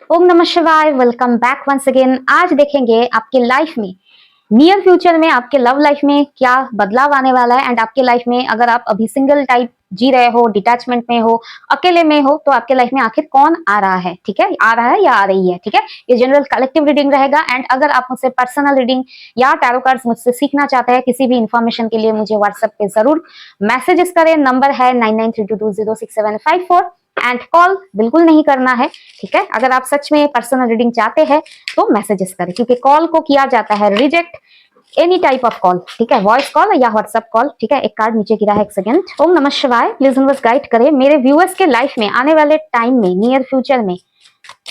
ओम नमः शिवाय। Welcome back once again. आज देखेंगे आपके लाइफ में नियर फ्यूचर में आपके लव लाइफ में क्या बदलाव आने वाला है। एंड आपके लाइफ में अगर आप अभी सिंगल टाइप जी रहे हो, डिटैचमेंट में हो, अकेले में हो, तो आपके लाइफ में आखिर कौन आ रहा है। ठीक है, आ रहा है या आ रही है। ठीक है, ये जनरल कलेक्टिव रीडिंग रहेगा। एंड अगर आप मुझसे पर्सनल रीडिंग या टैरो कार्ड्स मुझसे सीखना चाहते हैं, किसी भी इंफॉर्मेशन के लिए मुझे व्हाट्सएप पे जरूर मैसेजेस करें। नंबर है 9932206754 एंड कॉल बिल्कुल नहीं करना है। ठीक है, अगर आप सच में पर्सनल रीडिंग चाहते हैं तो मैसेजेस करें, क्योंकि कॉल को किया जाता है reject, any type of call. ठीक है, वॉइस कॉल या व्हाट्सएप कॉल। ठीक है, एक कार्ड नीचे गिरा है, एक सेकंड। ओम नमः शिवाय। प्लीज यूनिवर्स गाइड करे मेरे व्यूअर्स के लाइफ में आने वाले टाइम में, नियर फ्यूचर में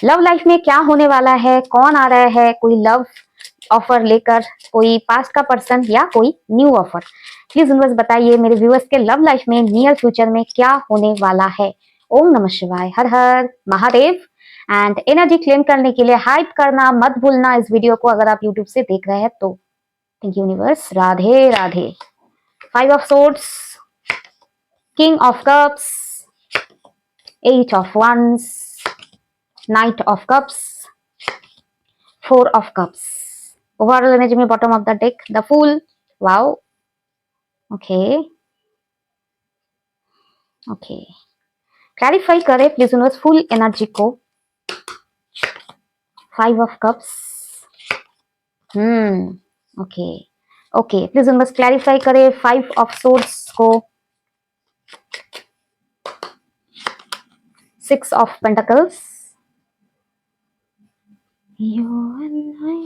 लव लाइफ में क्या होने वाला है, कौन आ रहा है, कोई लव ऑफर लेकर, कोई पास्ट का पर्सन या कोई न्यू ऑफर। प्लीज यूनिवर्स बताइए मेरे व्यूअर्स के लव लाइफ में नियर फ्यूचर में क्या होने वाला है। ओम नमः शिवाय, हर हर महादेव। एंड एनर्जी क्लेम करने के लिए हाइप करना मत भूलना इस वीडियो को, अगर आप यूट्यूब से देख रहे हैं तो। Thank you universe. Radhe Radhe. 5 of swords, king of cups, 8 of wands, knight of cups, 4 of cups. Overall energy में bottom of the deck the fool. Wow, okay okay. Clarify करें प्लीज यूनिवर्स फुल एनर्जी को। 5 of cups, okay okay. Please universe clarify करें 5 of swords को। 6 of pentacles, you and I,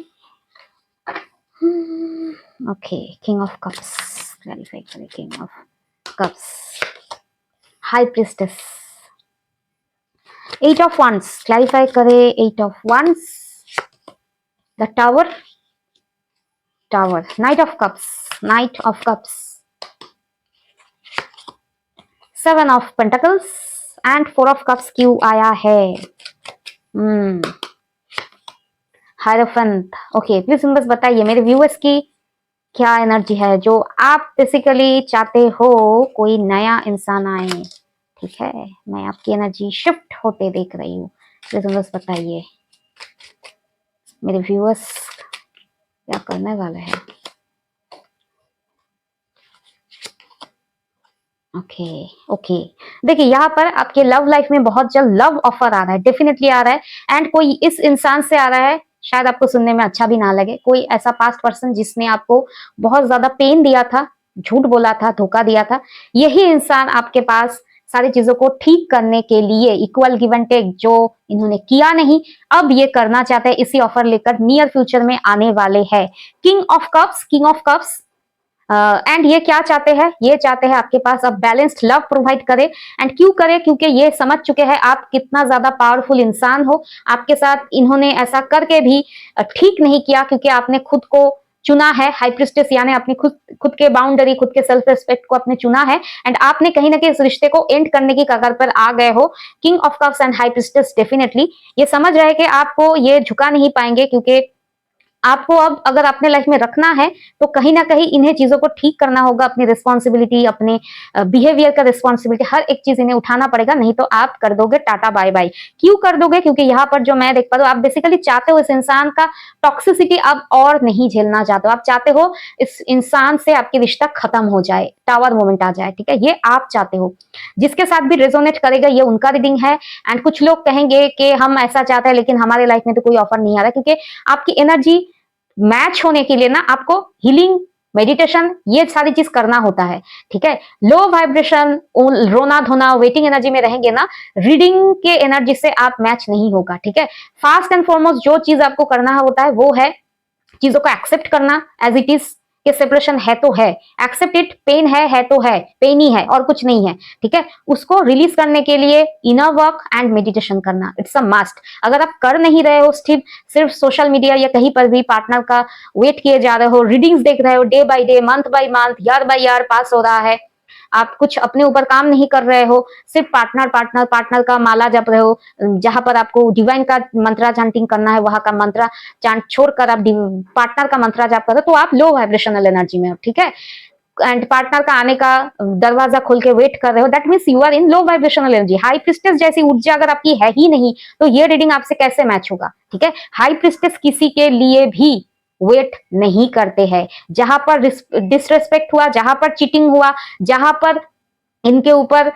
okay. King of cups clarify करें, king of cups, high priestess, 8 of wands clarify करें, 8 of wands, the tower, tower, night of cups, night of cups, 7 of pentacles and 4 of cups क्यों आया है। Hierophant. Okay, please बस बताइए मेरे viewers की क्या एनर्जी है, जो आप बेसिकली चाहते हो कोई नया इंसान आए। ठीक है, मैं आपकी एनर्जी शिफ्ट होते देख रही हूँ। प्लीज बस बताइए मेरे व्यूअर्स क्या करने वाले हैं। Okay okay. देखिए यहाँ पर आपके लव लाइफ में बहुत जल्द लव ऑफर आ रहा है, डेफिनेटली आ रहा है। एंड कोई इस इंसान से आ रहा है, शायद आपको सुनने में अच्छा भी ना लगे, कोई ऐसा पास्ट पर्सन जिसने आपको बहुत ज्यादा पेन दिया था, झूठ बोला था, धोखा दिया था। यही इंसान आपके पास सारी चीजों को ठीक करने के लिए, इक्वल गिव एंड टेक जो इन्होंने किया नहीं, अब ये करना चाहते हैं, इसी ऑफर लेकर नियर फ्यूचर में आने वाले हैं। King of cups, king of cups. And ये क्या चाहते हैं, ये चाहते हैं आपके पास अब बैलेंस्ड लव प्रोवाइड करे। एंड क्यों करे, क्योंकि ये समझ चुके हैं आप कितना ज्यादा पावरफुल इंसान हो। आपके साथ इन्होंने ऐसा करके भी ठीक नहीं किया, क्योंकि आपने खुद को चुना है। हाई प्रिस्टेस यानी अपनी खुद के बाउंड्री, खुद के सेल्फ रिस्पेक्ट को आपने चुना है। एंड आपने कहीं ना कहीं इस रिश्ते को एंड करने की कगार पर आ गए हो। King of cups and high priestess definitely ये समझ रहे हैं कि आपको ये झुका नहीं पाएंगे, क्योंकि आपको अब अगर अपने लाइफ में रखना है तो कहीं ना कहीं इन्हें चीजों को ठीक करना होगा। अपनी रिस्पॉन्सिबिलिटी, अपने बिहेवियर का रिस्पॉन्सिबिलिटी, हर एक चीज इन्हें उठाना पड़ेगा, नहीं तो आप कर दोगे टाटा बाय बाय। क्यों कर दोगे, क्योंकि यहाँ पर जो मैं देख पा रही हूँ, आप बेसिकली चाहते हो इस इंसान का टॉक्सिसिटी अब और नहीं झेलना चाहते हो। आप चाहते हो इस इंसान से आपकी रिश्ता खत्म हो जाए, टावर मोमेंट आ जाए। ठीक है, ये आप चाहते हो। जिसके साथ भी रेजोनेट करेगा ये उनका रीडिंग है। एंड कुछ लोग कहेंगे कि हम ऐसा चाहते हैं लेकिन हमारे लाइफ में तो कोई ऑफर नहीं आ रहा, क्योंकि आपकी एनर्जी मैच होने के लिए ना आपको हीलिंग, मेडिटेशन, ये सारी चीज करना होता है। ठीक है, लो वाइब्रेशन, रोना धोना, वेटिंग एनर्जी में रहेंगे ना, रीडिंग के एनर्जी से आप मैच नहीं होगा। ठीक है, फास्ट एंड फॉरमोस्ट जो चीज आपको करना होता है वो है चीजों को एक्सेप्ट करना एज इट इज, कि सेपरेशन है तो है, एक्सेप्ट इट। पेन है तो है, पेन ही है और कुछ नहीं है। ठीक है, उसको रिलीज करने के लिए इनर वर्क एंड मेडिटेशन करना इट्स अ मस्ट। अगर आप कर नहीं रहे हो, सिर्फ सोशल मीडिया या कहीं पर भी पार्टनर का वेट किए जा रहे हो, रीडिंग्स देख रहे हो, day by day, month by month, year by year pass हो रहा है, आप कुछ अपने ऊपर काम नहीं कर रहे हो, सिर्फ पार्टनर का माला जप रहे हो, जहां पर आपको डिवाइन का मंत्रा चैंटिंग करना है वहां का मंत्रा चांट छोड़कर आप पार्टनर का मंत्रा जाप कर रहे हो, तो आप लो वाइब्रेशनल एनर्जी में हो। ठीक है, एंड पार्टनर का आने का दरवाजा खोल के वेट कर रहे हो, that means you are in low vibrational energy. High priestess जैसी ऊर्जा अगर आपकी है ही नहीं तो ये रीडिंग आपसे कैसे मैच होगा? ठीक है, हाई प्रिस्टेस किसी के लिए भी वेट नहीं करते हैं। जहां पर डिसरेस्पेक्ट हुआ, जहां पर चीटिंग हुआ, जहां पर इनके ऊपर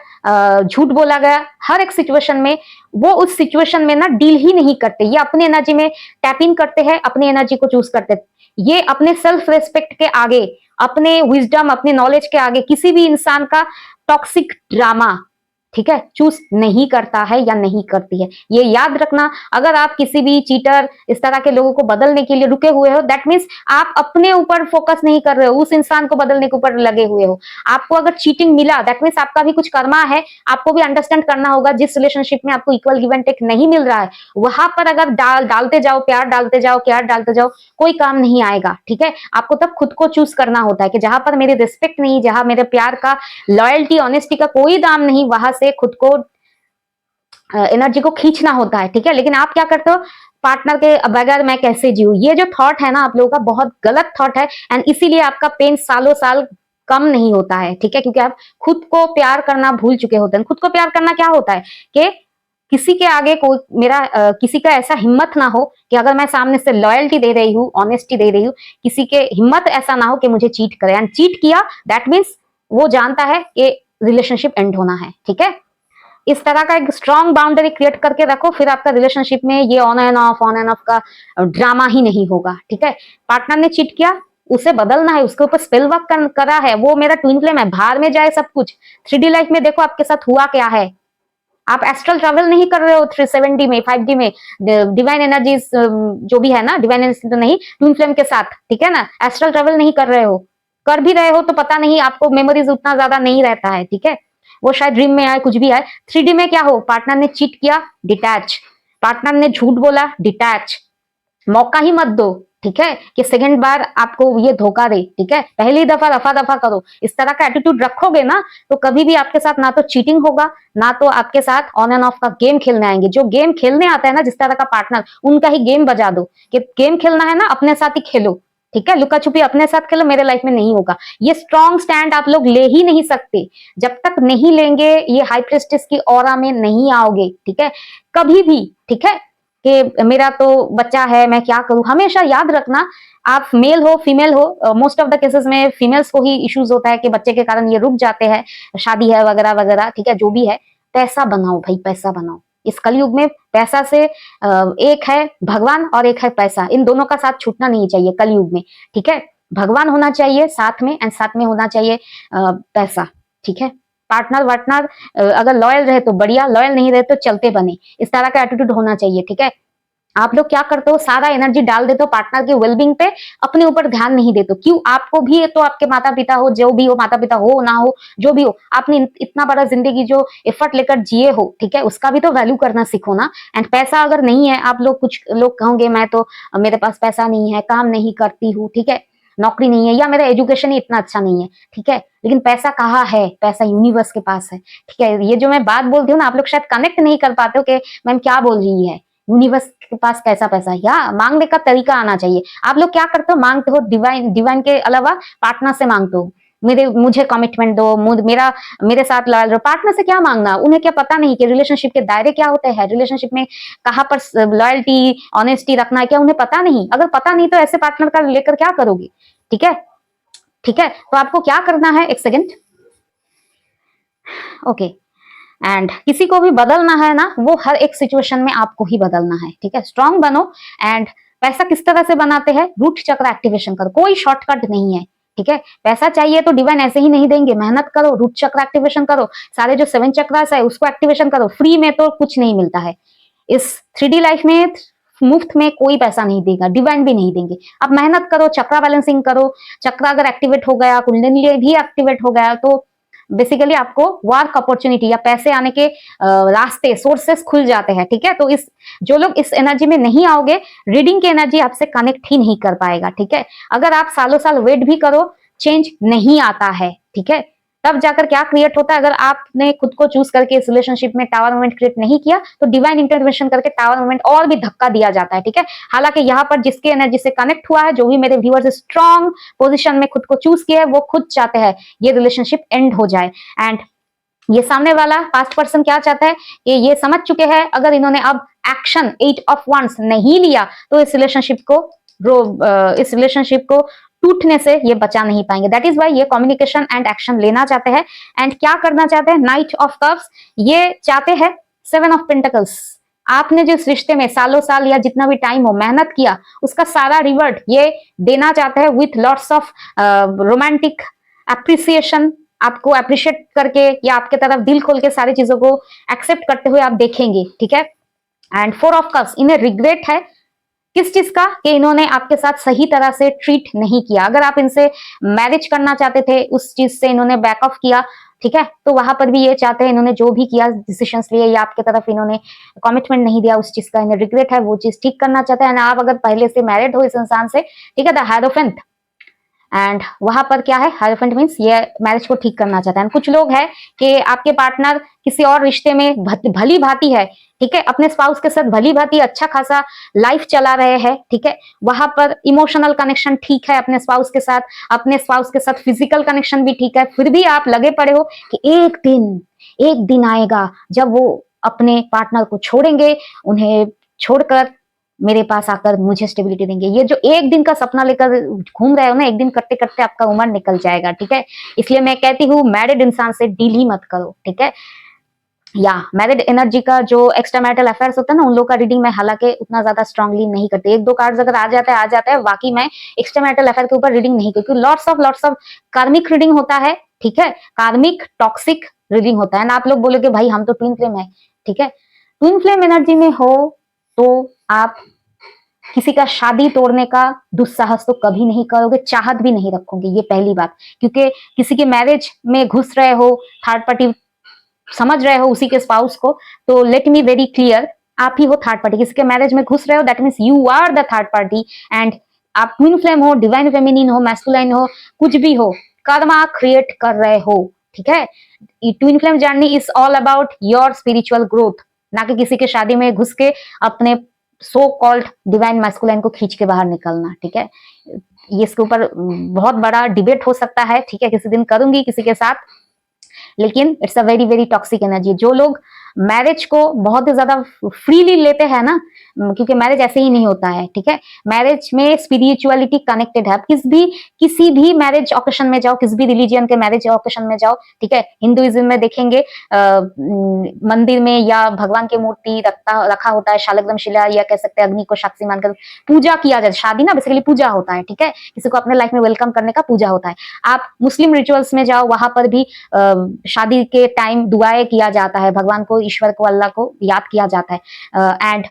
झूठ बोला गया, हर एक सिचुएशन में वो उस सिचुएशन में ना डील ही नहीं करते। ये अपनी एनर्जी में टैप इन करते हैं, अपनी एनर्जी को चूज करते हैं। ये अपने सेल्फ रेस्पेक्ट के आगे, अपने विजडम, अपने नॉलेज के आगे किसी भी इंसान का टॉक्सिक ड्रामा, ठीक है, चूज नहीं करता है या नहीं करती है। ये याद रखना। अगर आप किसी भी चीटर, इस तरह के लोगों को बदलने के लिए रुके हुए हो, दैट मीन्स आप अपने ऊपर फोकस नहीं कर रहे हो, उस इंसान को बदलने के ऊपर लगे हुए हो। आपको अगर चीटिंग मिला, दैट मीन्स आपका भी कुछ कर्मा है। आपको भी अंडरस्टैंड करना होगा, जिस रिलेशनशिप में आपको इक्वल गिव एंड टेक नहीं मिल रहा है, वहां पर अगर डालते जाओ, प्यार डालते जाओ, केयर डालते जाओ, कोई काम नहीं आएगा। ठीक है, आपको तब खुद को चूज करना होता है कि जहां पर मेरी रिस्पेक्ट नहीं, जहां मेरे प्यार का, लॉयल्टी, ऑनेस्टी का कोई दाम नहीं, वहां से खुद को एनर्जी को खींचना होता है। ठीक है, लेकिन आप क्या करते हो? पार्टनर के बगैर मैं कैसे जीऊं, ये जो थॉट है ना आप लोगों का, बहुत गलत थॉट है। एंड इसीलिए आपका पेन सालों साल कम नहीं होता है। ठीक है, क्योंकि आप खुद को प्यार करना भूल चुके होते हैं। खुद को प्यार करना क्या होता है कि किसी के आगे कोई मेरा किसी का ऐसा हिम्मत ना हो कि अगर मैं सामने से लॉयल्टी दे रही हूँ, ऑनेस्टी दे रही हूँ, किसी के हिम्मत ऐसा ना हो कि मुझे चीट करे। एंड चीट किया, दैट मीन्स वो जानता है कि रिलेशनशिप एंड होना है। ठीक है, इस तरह का एक स्ट्रॉन्ग बाउंड्री क्रिएट करके रखो, फिर आपका रिलेशनशिप में ये ऑन एंड ऑफ का ड्रामा ही नहीं होगा। ठीक है, पार्टनर ने चीट किया, उसे बदलना है, उसके ऊपर स्पेल वर्क करा है, वो मेरा ट्विन फ्लेम है, बाहर में जाए सब कुछ। 3D लाइफ में देखो आपके साथ हुआ क्या है। आप एस्ट्रल ट्रैवल नहीं कर रहे हो 370 में, 5D में, डिवाइन एनर्जीज जो भी है ना, डिवाइन एनर्जी तो नहीं, ट्विन फ्लेम के साथ। ठीक है ना, एस्ट्रल ट्रैवल नहीं कर रहे हो, कर भी रहे हो तो पता नहीं, आपको मेमोरीज उतना ज्यादा नहीं रहता है। ठीक है, वो शायद ड्रीम में आए, कुछ भी आए। 3D में क्या हो, पार्टनर ने चीट किया, डिटैच, पार्टनर ने झूठ बोला, डिटैच, मौका ही मत दो। ठीक है, कि सेकंड बार आपको ये धोखा दे। ठीक है, पहली दफा रफा दफा करो। इस तरह का एटीट्यूड रखोगे ना तो कभी भी आपके साथ ना तो चीटिंग होगा, ना तो आपके साथ ऑन एंड ऑफ का गेम खेलने आएंगे। जो गेम खेलने आता है ना जिस तरह का पार्टनर, उनका ही गेम बजा दो कि गेम खेलना है ना अपने साथ ही खेलो। ठीक है, लुका छुपी अपने साथ खेलो, मेरे लाइफ में नहीं होगा। ये स्ट्रॉन्ग स्टैंड आप लोग ले ही नहीं सकते। जब तक नहीं लेंगे, ये हाई प्रेस्टिस की ऑरा में नहीं आओगे। ठीक है, कभी भी। ठीक है, कि मेरा तो बच्चा है, मैं क्या करूं। हमेशा याद रखना, आप मेल हो फीमेल हो, मोस्ट ऑफ द केसेस में फीमेल्स को ही इश्यूज होता है कि बच्चे के कारण ये रुक जाते हैं, शादी है वगैरह वगैरह। ठीक है, जो भी है, पैसा बनाओ भाई, पैसा बनाओ। इस कलयुग में पैसा से एक है भगवान और एक है पैसा, इन दोनों का साथ छूटना नहीं चाहिए कलयुग में। ठीक है, भगवान होना चाहिए साथ में, एंड साथ में होना चाहिए पैसा। ठीक है, पार्टनर वार्टनर अगर लॉयल रहे तो बढ़िया, लॉयल नहीं रहे तो चलते बने, इस तरह का एटीट्यूड होना चाहिए। ठीक है, आप लोग क्या करते हो, सारा एनर्जी डाल देते हो पार्टनर के वेलबींग पे, अपने ऊपर ध्यान नहीं देते। क्यों? आपको भी तो आपके माता पिता हो, जो भी हो, माता पिता हो ना हो, जो भी हो, आपने इतना बड़ा जिंदगी जो एफर्ट लेकर जिए हो, ठीक है, उसका भी तो वैल्यू करना सीखो ना। एंड पैसा अगर नहीं है, आप लोग, कुछ लोग कहोगे मैं तो, मेरे पास पैसा नहीं है, काम नहीं करती हूँ, ठीक है, नौकरी नहीं है, या मेरा एजुकेशन ही इतना अच्छा नहीं है। ठीक है, लेकिन पैसा कहाँ है? पैसा यूनिवर्स के पास है। ठीक है, ये जो मैं बात बोलती हूँ ना, आप लोग शायद कनेक्ट नहीं कर पाते हो कि मैम क्या बोल रही है। यूनिवर्स के पास कैसा पैसा है, या मांगने का तरीका आना चाहिए। आप लोग क्या करते हो, मांगते हो डिवाइन के अलावा पार्टनर से मांगते हो, मुझे कमिटमेंट दो, मेरे साथ लॉयल रहो। पार्टनर से क्या मांगना? उन्हें क्या पता नहीं कि रिलेशनशिप के दायरे क्या होते हैं, रिलेशनशिप में कहाँ पर लॉयल्टी ऑनेस्टी रखना है, क्या उन्हें पता नहीं? अगर पता नहीं तो ऐसे पार्टनर का लेकर क्या करोगे? ठीक है, ठीक है, तो आपको क्या करना है, एक सेकेंड, ओके। एंड किसी को भी बदलना है ना, वो हर एक सिचुएशन में आपको ही बदलना है। ठीक है, स्ट्रांग बनो। एंड पैसा किस तरह से बनाते हैं? रूट चक्र एक्टिवेशन करो, कोई शॉर्टकट नहीं है। ठीक है, पैसा चाहिए तो डिवाइन ऐसे ही नहीं देंगे, मेहनत करो, रूट चक्र एक्टिवेशन करो, सारे जो 7 चक्रास है उसको एक्टिवेशन करो। फ्री में तो कुछ नहीं मिलता है इस 3D लाइफ में, मुफ्त में कोई पैसा नहीं देगा, डिवाइन भी नहीं देंगे। आप मेहनत करो, चक्रा बैलेंसिंग करो, चक्रा अगर एक्टिवेट हो गया, कुंडली भी एक्टिवेट हो गया, तो बेसिकली आपको वर्क अपॉर्चुनिटी या पैसे आने के रास्ते, सोर्सेस खुल जाते हैं। ठीक है, तो इस जो लोग इस एनर्जी में नहीं आओगे, रीडिंग की एनर्जी आपसे कनेक्ट ही नहीं कर पाएगा। ठीक है, अगर आप सालों साल वेट भी करो, चेंज नहीं आता है। ठीक है, तब जाकर क्या क्रिएट होता है, अगर आपने खुद को चूज करके इस रिलेशनशिप में टावर मोमेंट क्रिएट नहीं किया तो डिवाइन इंटरवेंशन करके टावर मोमेंट और भी धक्का दिया जाता है, ठीक है। हालांकि यहाँ पर जिसके एनर्जी से कनेक्ट हुआ है, जो भी मेरे व्यूअर्स स्ट्रॉन्ग पोजिशन में खुद को चूज किया है, वो खुद चाहते हैं ये रिलेशनशिप एंड हो जाए। एंड ये सामने वाला पास्ट पर्सन क्या चाहता है कि ये समझ चुके हैं, अगर इन्होंने अब एक्शन 8 ऑफ wands नहीं लिया तो इस रिलेशनशिप को टूटने से ये बचा नहीं पाएंगे। दैट इज वाई ये कम्युनिकेशन एंड एक्शन लेना चाहते हैं। एंड क्या करना चाहते हैं, नाइट ऑफ कप्स, ये चाहते हैं 7 ऑफ पेंटिकल्स। आपने जिस रिश्ते में सालों साल या जितना भी टाइम हो मेहनत किया, उसका सारा रिवॉर्ड ये देना चाहते हैं with lots of romantic appreciation. आपको अप्रिशिएट करके या आपके तरफ दिल खोल के सारी चीजों को एक्सेप्ट करते हुए आप देखेंगे, ठीक है। एंड 4 ऑफ कप्स, इन्हें रिग्रेट है किस चीज का, कि इन्होंने आपके साथ सही तरह से ट्रीट नहीं किया। अगर आप इनसे मैरिज करना चाहते थे, उस चीज से इन्होंने बैक ऑफ किया, ठीक है, तो वहां पर भी ये चाहते हैं, इन्होंने जो भी किया डिसीजंस लिए या आपके तरफ इन्होंने कमिटमेंट नहीं दिया, उस चीज का इन्हें रिग्रेट है, वो चीज ठीक करना चाहते हैं। आप अगर पहले से मैरिड हो इस इंसान से, ठीक है, द हायरोफेंट, एंड वहां पर क्या है, हायरोफेंट मींस ये मैरिज को ठीक करना चाहता है। कुछ लोग हैं कि आपके पार्टनर किसी और रिश्ते में भली भांति है, ठीक है, अपने स्पाउस के साथ भली भांति अच्छा खासा लाइफ चला रहे हैं, ठीक है, वहां पर इमोशनल कनेक्शन ठीक है अपने स्पाउस के साथ फिजिकल कनेक्शन भी ठीक है, फिर भी आप लगे पड़े हो कि एक दिन आएगा जब वो अपने पार्टनर को छोड़ेंगे, उन्हें छोड़कर मेरे पास आकर मुझे स्टेबिलिटी देंगे। ये जो एक दिन का सपना लेकर घूम रहे हो ना, एक दिन करते करते आपका उम्र निकल जाएगा, ठीक है। इसलिए मैं कहती हूँ मैरिड इंसान से डील ही मत करो, ठीक है। या मैरिड एनर्जी का जो एक्स्ट्रा मैरिटल अफेयर्स होता है ना, उन लोगों का रीडिंग मैं हालांकि उतना ज्यादा स्ट्रांगली नहीं करती। 1-2 कार्ड्स अगर आ जाता है, बाकी मैं एक्स्ट्रा मैरिटल अफेयर के ऊपर रीडिंग नहीं करती। लॉट्स ऑफ कार्मिक रीडिंग होता है, ठीक है, कार्मिक टॉक्सिक रीडिंग होता है ना। आप लोग बोलोगे भाई हम तो ट्विन फ्लेम है, ठीक है, ट्विन फ्लेम एनर्जी में हो तो आप किसी का शादी तोड़ने का दुस्साहस तो कभी नहीं करोगे, चाहत भी नहीं रखोगे, ये पहली बात। क्योंकि किसी के मैरिज में घुस रहे हो, थर्ड पार्टी समझ रहे हो उसी के स्पाउस को, तो लेट मी वेरी क्लियर, आप ही हो थर्ड पार्टी। किसी के मैरिज में घुस रहे हो, that means you are the third party. And आप ट्विन फ्लेम हो, डिवाइन फेमिनिन हो, मैस्कुलाइन हो, कुछ भी हो, कर्मा क्रिएट कर रहे हो, ठीक है। Twin flame journey is all about your spiritual growth, ना कि किसी के शादी में घुस के अपने सो कॉल्ड डिवाइन मैस्कुलाइन को खींच के बाहर निकलना, ठीक है। ये इसके ऊपर बहुत बड़ा डिबेट हो सकता है, ठीक है, किसी दिन करूंगी किसी के साथ, लेकिन it's a very toxic energy. जो लोग मैरिज को बहुत ही ज्यादा फ्रीली लेते हैं ना, क्योंकि मैरिज ऐसे ही नहीं होता है, ठीक है, मैरिज में स्पिरिचुअलिटी कनेक्टेड है। आप किसी भी मैरिज ऑकेशन में जाओ, किसी भी रिलीजियन के मैरिज ऑकेशन में जाओ, ठीक है, हिंदुइज्म में देखेंगे मंदिर में या भगवान की मूर्ति रखा होता है, शालग्राम शिला या कह सकते हैं अग्नि को साक्षी मानकर पूजा किया जाता है। शादी ना बेसिकली पूजा होता है, ठीक है, किसी को अपने लाइफ में वेलकम करने का पूजा होता है। आप मुस्लिम रिचुअल्स में जाओ, वहां पर भी शादी के टाइम दुआएं किया जाता है, भगवान को, ईश्वर को, अल्लाह को याद किया जाता है। एंड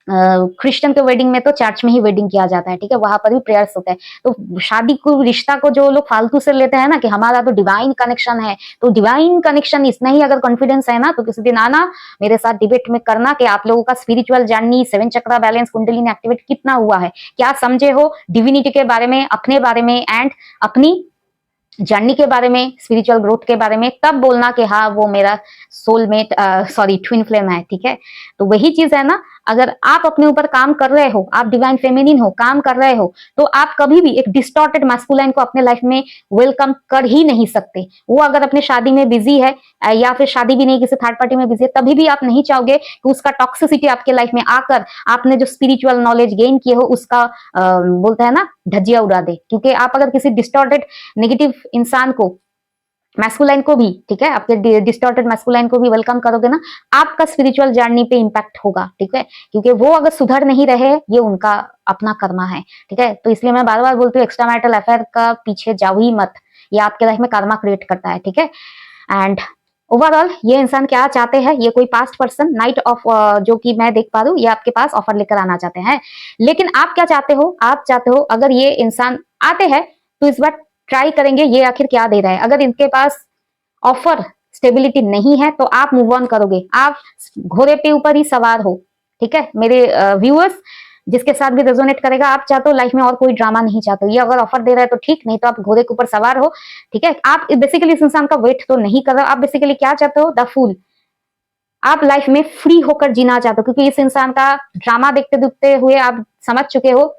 क्रिश्चियन के वेडिंग में तो चर्च में ही वेडिंग किया जाता है, ठीक है, वहां पर भी प्रेयर्स होते हैं। तो शादी को, रिश्ता को जो लोग फालतू से लेते हैं ना कि हमारा तो डिवाइन कनेक्शन है, तो डिवाइन कनेक्शन इतना ही अगर कॉन्फिडेंस है ना, तो किसी दिन आना मेरे साथ डिबेट में करना कि आप लोगों का स्पिरिचुअल जर्नी, 7 चक्रा बैलेंस, कुंडलिनी एक्टिवेट कितना हुआ है, क्या समझे हो डिविनिटी के बारे में, अपने बारे में एंड अपनी जर्नी के बारे में, स्पिरिचुअल ग्रोथ के बारे में। तब बोलना कि हाँ वो मेरा सोलमेट ट्विन फ्लेम है, ठीक है। तो वही चीज है ना, अगर आप अपने ऊपर काम कर रहे हो, आप डिवाइन फेमिनिन हो, काम कर रहे हो, तो आप कभी भी एक डिस्टॉर्टेड मैस्कुलाइन को अपने लाइफ में वेलकम कर ही नहीं सकते। वो अगर अपने शादी में बिजी है या फिर शादी भी नहीं किसी थर्ड पार्टी में बिजी है, तभी भी आप नहीं चाहोगे कि उसका टॉक्सिसिटी आपके लाइफ में आकर आपने जो स्पिरिचुअल नॉलेज गेन किए हो उसका बोलते हैं ना धज्जिया उड़ा दे। क्योंकि आप अगर किसी डिस्टॉर्टेड नेगेटिव इंसान को, मैस्कुलाइन को भी, ठीक है, आपके डिस्टॉर्टेड मैस्कुलाइन को भी वेलकम करोगे ना, आपका स्पिरिचुअल जर्नी पे इंपैक्ट होगा, ठीक है, क्योंकि वो अगर सुधर नहीं रहे, ये उनका अपना कर्मा है, ठीक है। तो इसलिए मैं बार बार बोलती हूँ एक्स्ट्रा मैरिटल अफेयर का पीछे जाओ ही मत, ये आपके लाइफ में कर्मा क्रिएट करता है, ठीक है। एंड ओवरऑल ये इंसान क्या चाहते हैं, ये कोई पास्ट पर्सन नाइट ऑफ जो कि मैं देख पा रही हूँ, ये आपके पास ऑफर लेकर आना चाहते हैं। लेकिन आप क्या चाहते हो, आप चाहते हो अगर ये इंसान आते हैं तो इस बार ट्राई करेंगे ये आखिर क्या दे रहा है। अगर इनके पास ऑफर स्टेबिलिटी नहीं है तो आप मूव ऑन करोगे, आप घोड़े पे ऊपर ही सवार हो, ठीक है मेरे व्यूअर्स। जिसके साथ भी रेजोनेट करेगा। आप चाहते हो लाइफ में और कोई ड्रामा नहीं चाहते हो, ये अगर ऑफर दे रहा है तो ठीक, नहीं तो आप घोड़े के ऊपर सवार हो, ठीक है। आप बेसिकली इस इंसान का वेट तो नहीं कर रहे हो, आप बेसिकली क्या चाहते हो, द फूल। आप लाइफ में फ्री होकर जीना चाहते हो, क्योंकि इस इंसान का ड्रामा देखते देखते हुए आप समझ चुके हो,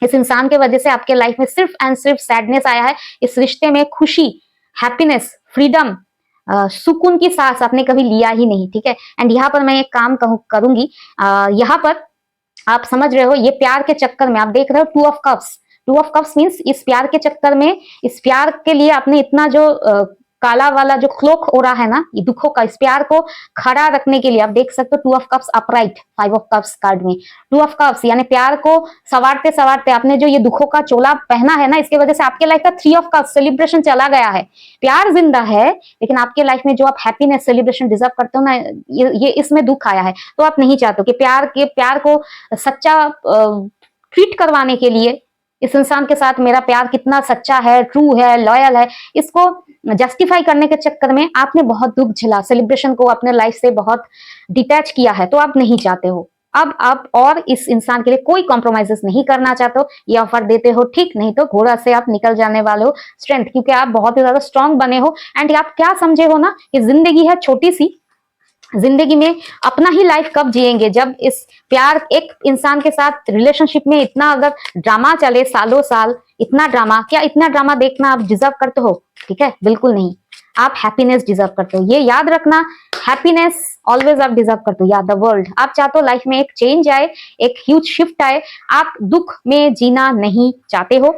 इस इंसान के वजह से आपके लाइफ में सिर्फ एंड सिर्फ सैडनेस आया है। इस रिश्ते में खुशी, हैप्पीनेस, फ्रीडम, सुकून की सांस आपने कभी लिया ही नहीं, ठीक है। एंड यहाँ पर मैं एक काम करूंगी, यहाँ पर आप समझ रहे हो, ये प्यार के चक्कर में आप देख रहे हो two of cups. Two of cups means इस प्यार के चक्कर में, इस प्यार के लिए आपने इतना जो काला वाला जो क्लोक हो रहा है ना, ये दुखों का, इस प्यार को खड़ा रखने के लिए आप देख सकते हो two of cups upright, five of cups card में। टू ऑफ कप्स यानी प्यार को सवारते सवारते आपने जो ये दुखों का चोला पहना है ना, इसके वजह से आपके लाइफ का थ्री ऑफ कप्स सेलिब्रेशन चला गया है। प्यार जिंदा है, लेकिन आपके लाइफ में जो आप हैप्पीनेस सेलिब्रेशन डिजर्व करते हो ना, ये इसमें दुख आया है। तो आप नहीं चाहते कि प्यार को सच्चा ट्रीट करवाने के लिए, इस इंसान के साथ मेरा प्यार कितना सच्चा है, ट्रू है, लॉयल है, इसको जस्टिफाई करने के चक्कर में आपने बहुत दुख झेला, सेलिब्रेशन को अपने लाइफ से बहुत डिटैच किया है, तो आप नहीं चाहते हो। अब आप और इस इंसान के लिए कोई कॉम्प्रोमाइजेस नहीं करना चाहते हो, ये ऑफर देते हो ठीक, नहीं तो घोड़ा से आप निकल जाने वाले हो स्ट्रेंथ, क्योंकि आप बहुत ही ज्यादा स्ट्रांग बने हो। एंड आप क्या समझे हो ना कि जिंदगी है छोटी सी, जिंदगी में अपना ही लाइफ कब जिएंगे, जब इस प्यार एक इंसान के साथ रिलेशनशिप में इतना अगर ड्रामा चले सालों साल, इतना ड्रामा, क्या इतना ड्रामा देखना आप डिजर्व करते हो? ठीक है, बिल्कुल नहीं। आप हैप्पीनेस डिजर्व करते हो, ये याद रखना, हैप्पीनेस ऑलवेज आप डिजर्व करते हो। या द वर्ल्ड, आप चाहते हो लाइफ में एक चेंज आए, एक ह्यूज शिफ्ट आए, आप दुख में जीना नहीं चाहते हो,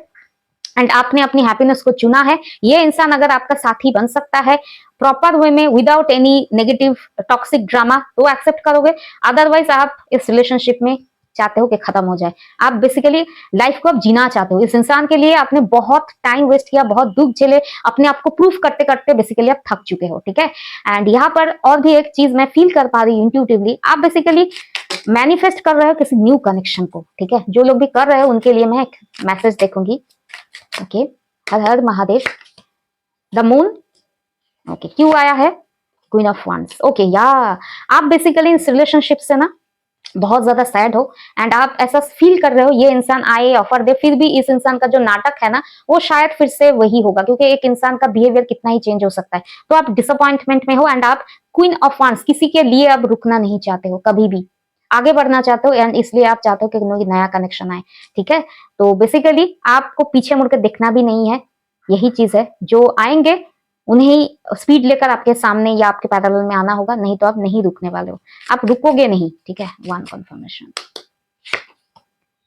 एंड आपने अपनी हैप्पीनेस को चुना है। ये इंसान अगर आपका साथी बन सकता है प्रॉपर वे में, without any negative toxic drama, तो एक्सेप्ट करोगे। अदरवाइज आप इस रिलेशनशिप में चाहते हो कि खत्म हो जाए। आप बेसिकली लाइफ को अब जीना चाहते हो। इस इंसान के लिए आपने बहुत टाइम वेस्ट किया, बहुत दुख झेले, अपने आप को प्रूफ करते करते बेसिकली आप थक चुके हो, ठीक है। एंड यहाँ पर और भी एक चीज मैं फील कर पा रही हूँ इंट्यूटिवली, आप बेसिकली मैनिफेस्ट कर रहे हो किसी न्यू कनेक्शन को, ठीक है। जो लोग भी कर रहे हो उनके लिए मैं एक मैसेज देखूंगी। ओके, हर हर महादेव। द मून, ओके, क्यों आया है क्वीन ऑफ वंस। ओके, या आप बेसिकली इस रिलेशनशिप से ना बहुत ज्यादा सैड हो, एंड आप ऐसा फील कर रहे हो ये इंसान आए ऑफर दे, फिर भी इस इंसान का जो नाटक है ना वो शायद फिर से वही होगा, क्योंकि एक इंसान का बिहेवियर कितना ही चेंज हो सकता है। तो आप डिसअपॉइंटमेंट में हो, एंड आप क्वीन ऑफ वंस किसी के लिए अब रुकना नहीं चाहते हो, कभी भी आगे बढ़ना चाहते हो, एंड इसलिए आप चाहते हो कि कोई नया कनेक्शन आए, ठीक है। तो बेसिकली आपको पीछे मुड़कर देखना भी नहीं है, यही चीज है। जो आएंगे उन्हें स्पीड लेकर आपके सामने या आपके पैरेलल में आना होगा, नहीं तो आप नहीं रुकने वाले हो, आप रुकोगे नहीं, ठीक है। वन कंफर्मेशन,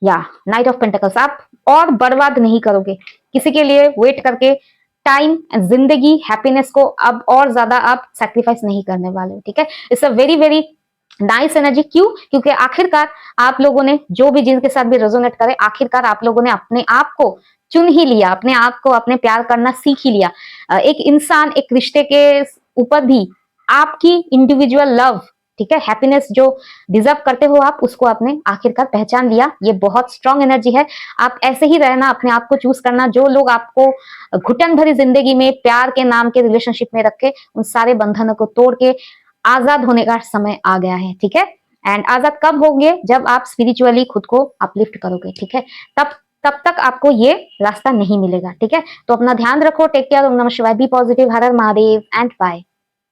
या नाइट ऑफ पेंटिकल्स, आप और बर्बाद नहीं करोगे किसी के लिए वेट करके टाइम, जिंदगी, हैप्पीनेस को अब और ज्यादा आप सैक्रिफाइस नहीं करने वाले हो, ठीक है। It's a very very nice energy. क्यों? क्योंकि आखिरकार आप लोगों ने जो भी जिनके साथ भी रेजोनेट करे, आखिरकार आप लोगों ने अपने आप को चुन ही लिया, अपने आप को अपने प्यार करना सीख ही लिया। एक इंसान, एक रिश्ते के ऊपर भी आपकी इंडिविजुअल लव, ठीक है, हैप्पीनेस जो डिजर्व करते हो आप, उसको आपने आखिरकार पहचान लिया। ये बहुत स्ट्रांग एनर्जी है। आप ऐसे ही रहना, अपने आप को चूज करना। जो लोग आपको घुटन भरी जिंदगी में प्यार के नाम के रिलेशनशिप में रखे, उन सारे बंधनों को तोड़ के आजाद होने का समय आ गया है, ठीक है। एंड आजाद कब होंगे? जब आप स्पिरिचुअली खुद को अपलिफ्ट करोगे, ठीक है। तब तक आपको ये रास्ता नहीं मिलेगा, ठीक है। तो अपना ध्यान रखो, टेक केयर, ओम नमः शिवाय, बी पॉजिटिव, हर हर महादेव एंड बाय।